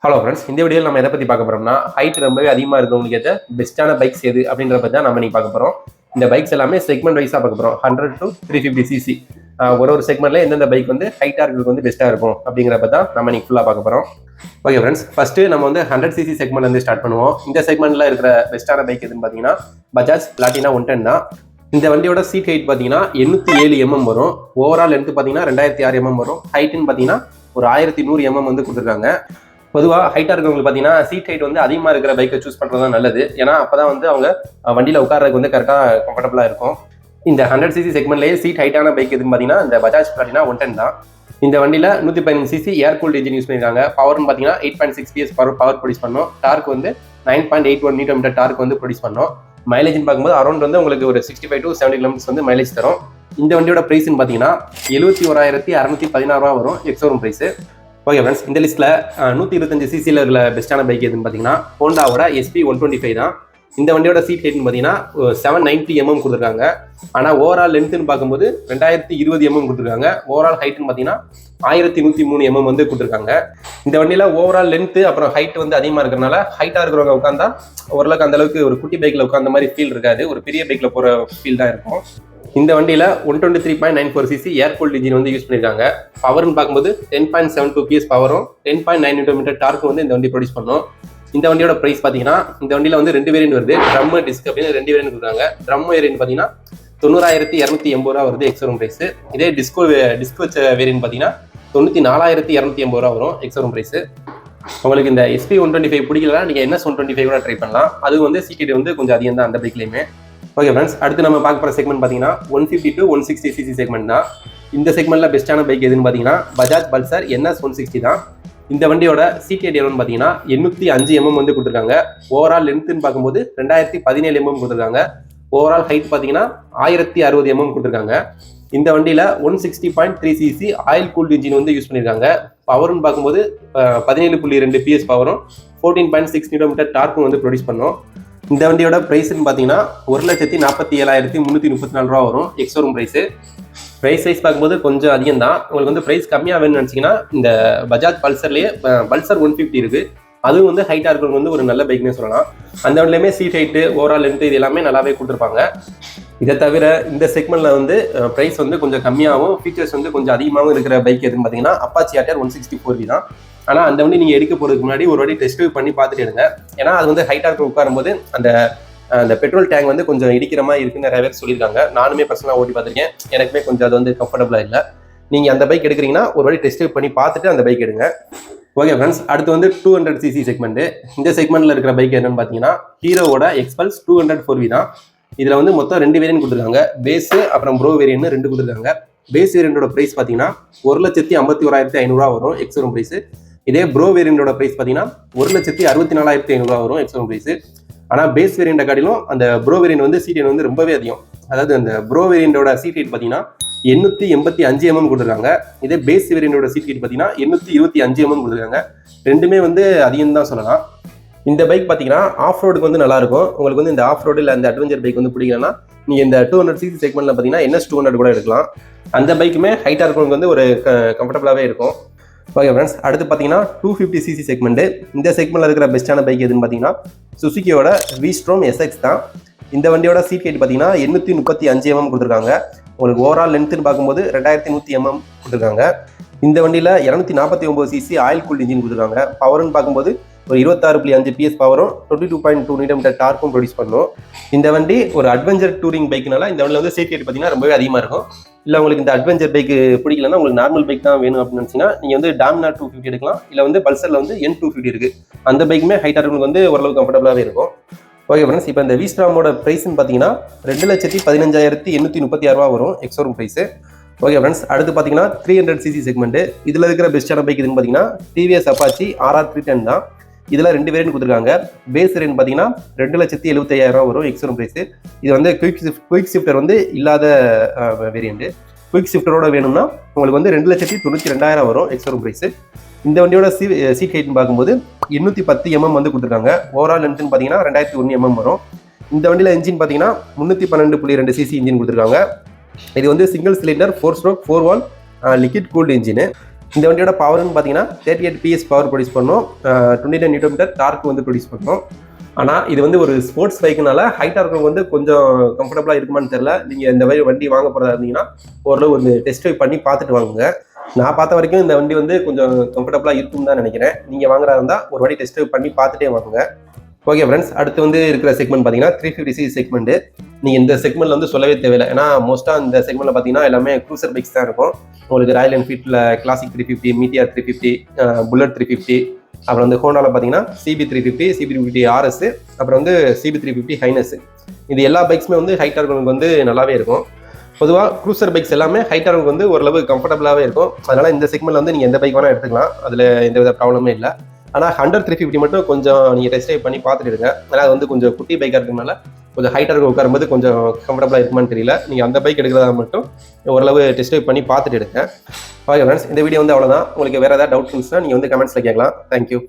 Hello friends, இந்த வீடியோவில் நம்ம எதை பற்றி பார்க்க போகிறோம்னா, ஹைட் ரொம்பவே அதிகமாக இருக்கவங்களுக்கு ஏற்ற பெஸ்ட்டான பைக்ஸ் எது அப்படின்ற பற்றி தான் நம்ம இன்னைக்கு பார்க்க போகிறோம். இந்த பைக்ஸ் எல்லாமே செக்மெண்ட் வைஸாக பார்க்க போகிறோம். 100 to 350 சிசி ஒரு செக்மெண்ட்ல எந்தெந்த பைக் வந்து ஹைட்டாக இருக்கிறது வந்து பெஸ்ட்டாக இருக்கும் அப்படிங்கிறப்ப தான் நம்ம இன்னைக்கு ஃபுல்லாக பார்க்க போகிறோம். ஓகே ஃப்ரெண்ட்ஸ், ஃபஸ்ட்டு நம்ம வந்து 100 சிசி செக்மெண்ட்லேருந்து ஸ்டார்ட் பண்ணுவோம். இந்த செக்மெண்ட்டில் இருக்கிற பெஸ்ட்டான பைக் எதுன்னு பார்த்தீங்கன்னா பஜாஜ் பிளாட்டினா 110 தான். இந்த வண்டியோட சீட் ஹைட் பார்த்தீங்கன்னா 807 mm வரும். ஓவரால் லென்த் பார்த்தீங்கன்னா 2006 mm வரும். ஹைட்டுன்னு பார்த்தீங்கன்னா ஒரு 1100 mm வந்து கொடுத்துருக்காங்க. பொதுவாக ஹைட்டாக இருக்கவங்களுக்கு பார்த்தீங்கன்னா சீட் ஹைட் வந்து அதிகமாக இருக்கிற பைக்கை சூஸ் பண்ணுறது தான் நல்லது. ஏன்னா அப்போ தான் வந்து அவங்க வண்டியில் உட்கார்றதுக்கு வந்து கரெக்டாக கம்ஃபர்டபுளாக இருக்கும். இந்த 100 சிசி செக்மெண்ட்லேயே சீட் ஹைட்டான பைக் எதுன்னு பார்த்தீங்கன்னா இந்த பஜாஜ் பிளாட்டினா 110 தான். இந்த வண்டியில் 115 சிசி ஏர் கூல்ட் இன்ஜின் யூஸ் பண்ணியிருக்காங்க. பவர்னு பார்த்தீங்கன்னா 8.6 PS பவர் ப்ரொடியூஸ் பண்ணோம். டார்க் வந்து 9.81 Nm டார்க் வந்து ப்ரொடியூஸ் பண்ணோம். மைலேஜ்னு பார்க்கும்போது அரௌண்ட் வந்து உங்களுக்கு ஒரு 65 to 70 km வந்து மைலேஜ் தரும். இந்த வண்டியோட ப்ரைஸ்ன்னு பார்த்தீங்கன்னா 71,616 வரும் எக்ஸோரூம் ப்ரைஸு. ஓகே ஃப்ரெண்ட்ஸ், இந்த லிஸ்ட்டில் 125 சிசியில் இருக்கிற பெஸ்ட்டான பைக் எதுன்னு பார்த்தீங்கன்னா ஹோண்டாவோட SP 125 தான். இந்த வண்டியோட சீட் ஹைட்னு பார்த்தீங்கன்னா 790 mm கொடுத்துருக்காங்க. ஆனால் ஓவரால் லென்த்துன்னு பார்க்கும்போது 2020 mm கொடுத்துருக்காங்க. ஓவரால் ஹைட்னு பார்த்தீங்கன்னா 1103 mm வந்து கொடுத்துருக்காங்க. இந்த வண்டியில் ஓவரால் லென்த்து அப்புறம் ஹைட் வந்து அதிகமாக இருக்கிறனால ஹைட்டாக இருக்கிறவங்க உட்காந்தா ஓரளவுக்கு அந்தளவுக்கு ஒரு குட்டி பைக்கில் உட்காந்த மாதிரி ஃபீல் இருக்காது. ஒரு பெரிய பைக்கில் போகிற ஃபீல் தான் இருக்கும். இந்த வண்டியில் 123.94 சிசி ஏர் கூல்ட் இன்ஜின் வந்து யூஸ் பண்ணியிருக்காங்க. பவர்னு பார்க்கும்போது 10.72 PS பவரும் 10.9 Nm டார்க்கும் வந்து இந்த வண்டி ப்ரொடியூஸ் பண்ணும். இந்த வண்டியோட ப்ரைஸ் பார்த்தீங்கன்னா இந்த வண்டியில் வந்து 2 வேரியன்ட் வருது. ட்ரம் டிஸ்க் அப்படின்னு 2 வேரியன்ட் கொடுக்குறாங்க. ட்ரம் வேரியன்ட் பார்த்தீங்கன்னா 90,280 வருது எக்ஸோரூம் ப்ரைஸ். இதே டிஸ்க் வச்ச வேரியன்ட் பார்த்தீங்கன்னா 94,280 வரும் எக்ஸோரூம் ப்ரைஸ். உங்களுக்கு இந்த SP 125 பிடிக்கலனா நீங்கள் NS 125 கூட ட்ரை பண்ணலாம். அது வந்து சீட் வந்து கொஞ்சம் அதிகம் தான் அந்த பைக்லேயுமே. ஓகே ஃப்ரெண்ட்ஸ், அடுத்து நம்ம பார்க்க போகிற செக்மெண்ட் பார்த்தீங்கன்னா 150 to 160 சிசி செக்மெண்ட் தான். இந்த செக்மெண்ட்டில் பெஸ்ட்டான பைக் எதுன்னு பார்த்தீங்கன்னா பஜாஜ் பல்சர் NS 160 தான். இந்த வண்டியோட சீட் ஹைட் எவ்வளோன்னு பார்த்தீங்கன்னா 805 mm வந்து கொடுத்துருக்காங்க. ஓவரால் லென்த்துன்னு பார்க்கும்போது 2017 mm கொடுத்துருக்காங்க. ஓவரால் ஹைட் பார்த்தீங்கன்னா 1060 mm கொடுத்துருக்காங்க. இந்த வண்டியில் 160.3 சிசி ஆயில் கூல்ட் இன்ஜின் வந்து யூஸ் பண்ணியிருக்காங்க. பவர்னு பார்க்கும்போது 17.2 PS பவரும் 14.6 Nm டார்க்கும் வந்து ப்ரொடியூஸ் பண்ணோம். இந்த வண்டியோட ப்ரைஸ்ன்னு பார்த்தீங்கன்னா 1,47,334 வரும் எக்ஸோரூம் ப்ரைஸு. ப்ரைஸ் வைஸ் பார்க்கும்போது கொஞ்சம் அதிகம் தான். உங்களுக்கு வந்து ப்ரைஸ் கம்மியாக வேணும்னு நினச்சிங்கன்னா இந்த பஜாஜ் பல்சர்லேயே பல்சர் 150 இருக்குது. அதுவும் வந்து ஹைட்டாக இருக்கிறவங்க வந்து ஒரு நல்ல பைக்னே சொல்லலாம். அந்த வண்டிலையுமே சீட் ஹைட்டு ஓவரால் லென்த்து இது எல்லாமே நல்லாவே கொடுத்துருப்பாங்க. இதை தவிர இந்த செக்மெண்ட்டில் வந்து ப்ரைஸ் வந்து கொஞ்சம் கம்மியாகவும் ஃபீச்சர்ஸ் வந்து கொஞ்சம் அதிகமாகவும் இருக்கிற பைக் எதுன்னு பார்த்தீங்கன்னா அப்பாச்சி ஆர்டிஆர் 164V தான். ஆனால் அந்த வண்டி நீங்கள் எடுக்க போகிறதுக்கு முன்னாடி ஒரு வாட்டி டெஸ்ட் பண்ணி பார்த்துட்டு எடுங்க. ஏன்னா அது வந்து ஹைட்டாக இருக்க உட்காரும்போது அந்த பெட்ரோல் டேங்க் வந்து கொஞ்சம் இடிக்கிற மாதிரி இருக்குன்னு நிறைய பேர் சொல்லியிருக்காங்க. நானுமே பர்சனலாக ஓட்டி பார்த்துருக்கேன். எனக்குமே கொஞ்சம் அது வந்து கம்ஃபர்டபுளாக இல்லை. நீங்கள் அந்த பைக் எடுக்கிறீங்கன்னா ஒரு வாட்டி டெஸ்ட் பண்ணி பார்த்துட்டு அந்த பைக் எடுங்க. ஓகே ஃப்ரெண்ட்ஸ், அடுத்து வந்து 200 சிசி செக்மெண்ட்டு. இந்த செக்மெண்ட்டில் இருக்கிற பைக் என்னன்னு பார்த்தீங்கன்னா ஹீரோவோட எக்ஸ்பல்ஸ் 204V தான். இதில் வந்து மொத்தம் 2 வேரியன்ட் கொடுத்துருக்காங்க. பேஸு அப்புறம் ப்ரோ வேரியன்ட் 2 கொடுத்துருக்காங்க. பேஸ் வேரியண்டோட ப்ரைஸ் பார்த்தீங்கன்னா 1,51,500 வரும் எக்ஸோரூம் ப்ரைஸு. இதே ப்ரோ வேரியண்டோட ப்ரைஸ் பார்த்தீங்கன்னா 1,64,500 வரும் எக்ஸோரூம் ப்ரைஸு. ஆனால் பேஸ் வேரியண்டை காட்டிலும் அந்த ப்ரோ வேரியன்ட் வந்து சீட் ஹைட் வந்து ரொம்பவே அதிகம். அதாவது அந்த ப்ரோ வேரியண்டோட சீட் ஹைட் பார்த்தீங்கன்னா 885 mm கொடுத்துருக்காங்க. இதே பேஸ் வேரியண்டோட சீட் ஹைட் பார்த்தீங்கன்னா 825 mm கொடுத்துருக்காங்க. ரெண்டுமே வந்து அதிகம் தான் சொல்லலாம். இந்த பைக் பார்த்தீங்கன்னா ஆஃப் ரோடுக்கு வந்து நல்லாயிருக்கும். உங்களுக்கு வந்து இந்த ஆஃப் ரோடு இல்லை அந்த அட்வென்ச்சர் பைக் வந்து பிடிக்கலன்னா நீங்கள் இந்த 200 சிசி செக்மெண்ட்டில் பார்த்தீங்கன்னா NS 200 கூட எடுக்கலாம். அந்த பைக்குமே ஹைட்டாக இருக்கிறவங்க வந்து ஒரு கம்ஃபர்டபுளாகவே இருக்கும். ஓகே ஃப்ரெண்ட்ஸ், அடுத்து பார்த்தீங்கன்னா 250 சிசி செக்மெண்ட்டு. இந்த செக்மெண்ட்டில் இருக்கிற பெஸ்ட்டான பைக் எதுன்னு பார்த்தீங்கன்னா சுசுக்கியோட V-Strom SX தான். இந்த வண்டியோட சீட் ஹைட் பார்த்தீங்கன்னா 835 mm கொடுத்துருக்காங்க. உங்களுக்கு ஓவரால் லென்த்துன்னு பார்க்கும்போது 2100 mm கொடுத்துருக்காங்க. இந்த வண்டியில் 249 சிசி ஆயில் கூல்ட் இன்ஜின் கொடுத்துருக்காங்க. பவர்னு பார்க்கும்போது ஒரு 26.5 PS பவரும் 22.2 Nm டார்க்கும் ப்ரொடியூஸ் பண்ணும். இந்த வண்டி ஒரு அட்வென்ச்சர் டூரிங் பைக்குனால இந்த வண்டியில் வந்து சீட் ஹைட் பார்த்தீங்கன்னா ரொம்பவே அதிகமாக இருக்கும். இல்லை உங்களுக்கு இந்த அட்வென்ச்சர் பைக்கு பிடிக்கலன்னா உங்களுக்கு நார்மல் பைக் தான் வேணும் அப்படின்னு நினச்சிங்கன்னா நீங்கள் வந்து டாமினார் 250 எடுக்கலாம். இல்லை வந்து பல்சரில் வந்து N250 இருக்குது. அந்த பைக்குமே ஹைட்டாக இருக்கிறவங்களுக்கு வந்து ஓரளவுக்கு கம்ஃபர்டபுளாகவே இருக்கும். ஓகே ஃப்ரெண்ட்ஸ், இப்போ இந்த V-Stromோட ப்ரைஸ்ன்னு பார்த்தீங்கன்னா 2,15,836 வரும் எக்ஸோரூம் ப்ரைஸு. ஓகே ஃப்ரெண்ட்ஸ், அடுத்து பார்த்தீங்கன்னா 300 சிசி செக்மெண்ட்டு. இதில் இருக்கிற பெஸ்ட்டான பைக் எதுன்னு பார்த்தீங்கன்னா TVS Apache RR 310 தான். இதில் 2 வேரியன்ட் கொடுத்துருக்காங்க. பேஸ் வேரியன்ட் பார்த்தீங்கன்னா 2,75,000 வரும் எக்ஸோரூம் ப்ரைஸு. இது வந்து குயிக் ஷிஃப்டர் வந்து இல்லாத வேரியன்ட்டு. குயிக் ஷிஃப்டரோட வேணும்னா உங்களுக்கு வந்து 2,92,000 வரும் எக்ஸோரூம் ப்ரைஸு. இந்த வண்டியோட சீட் ஹைட்னு பார்க்கும்போது 810 mm வந்து கொடுத்துருக்காங்க. ஓவரால் லென்த்துன்னு பார்த்தீங்கன்னா 2001 mm வரும். இந்த வண்டியில் இன்ஜின் பார்த்தீங்கன்னா 312.2 சிசி இன்ஜின் கொடுத்துருக்காங்க. இது வந்து single cylinder 4 stroke 4 valve liquid cooled engine. இந்த வண்டியோட பவர்னு பார்த்தீங்கன்னா 38 PS பவர் ப்ரொடியூஸ் பண்ணோம், 29 Nm டார்க் வந்து ப்ரொடியூஸ் பண்ணோம். ஆனால் இது வந்து ஒரு ஸ்போர்ட்ஸ் பைக்குனால ஹைட்டாக இருக்கிறவங்க வந்து கொஞ்சம் கம்ஃபர்டபுளாக இருக்குமான்னு தெரியல. நீங்கள் இந்த மாதிரி வண்டி வாங்க போகிறதா இருந்தீங்கன்னா ஓரளவு ஒரு டெஸ்ட் ட்ரைவ் பண்ணி பார்த்துட்டு வாங்குங்க. நான் பார்த்த வரைக்கும் இந்த வண்டி வந்து கொஞ்சம் கம்ஃபர்டபுளாக இருக்கும்னு தான் நினைக்கிறேன். நீங்கள் வாங்குறதா இருந்தால் ஒரு வாட்டி டெஸ்ட் ட்ரைவ் பண்ணி பார்த்துட்டே வாங்குங்க. ஓகே ஃப்ரெண்ட்ஸ், அடுத்து வந்து இருக்கிற செக்மெண்ட் பார்த்தீங்கன்னா 350cc செக்மெண்ட்டு. நீங்கள் இந்த செக்மெண்ட்டில் வந்து சொல்லவே தேவையில்லை. ஏன்னா மோஸ்ட்டாக இந்த செக்மெண்ட்டில் பார்த்தீங்கன்னா எல்லாமே க்ரூசர் பைக்ஸ் தான் இருக்கும். உங்களுக்கு ராயல் என்ஃபீல்டில் கிளாசிக் 350, மீட்டிஆர் 350, புல்லட் 350, அப்புறம் வந்து ஹோண்டாவில் பார்த்தீங்கன்னா CB 350, CB 350 RS, அப்புறம் வந்து CB 350 ஹைனஸ். இது எல்லா பைக்ஸுமே வந்து ஹைட்டாக இருக்கிறவங்களுக்கு வந்து நல்லாவே இருக்கும். பொதுவாக க்ரூசர் பைக்ஸ் எல்லாமே ஹைட்டாக இருக்கிறவங்களுக்கு வந்து ஓரளவு கம்ஃபர்டபுளாகவே இருக்கும். அதனால் இந்த செக்மெண்ட்டில் வந்து நீங்கள் எந்த பைக் வேணால் எடுத்துக்கலாம், அதில் எந்தவித ப்ராப்ளமே இல்லை. ஆனால் 100-350 மட்டும் கொஞ்சம் நீங்கள் டெஸ்ட் ட்ரைவ் பண்ணி பார்த்துட்டு இருங்க. ஏன்னா அது வந்து கொஞ்சம் குட்டி பைக்காக இருக்கிறதுனால கொஞ்சம் ஹைட்டாக இருக்க உட்காரும்போது கொஞ்சம் கம்ஃபர்டபுளாக இருக்குமான்னு தெரியல. நீங்கள் அந்த பைக் எடுக்கிறதா மட்டும் ஓரளவு டெஸ்ட் ட்ரைவ் பண்ணி பார்த்துட்டு எடுங்க. ஓகே ஃப்ரெண்ட்ஸ், இந்த வீடியோ வந்து அவ்வளோதான். உங்களுக்கு வேறு ஏதாவது டவுட் இருந்துச்சுன்னா நீங்கள் வந்து கமெண்ட்ஸில் கேட்கலாம். தேங்க்யூ.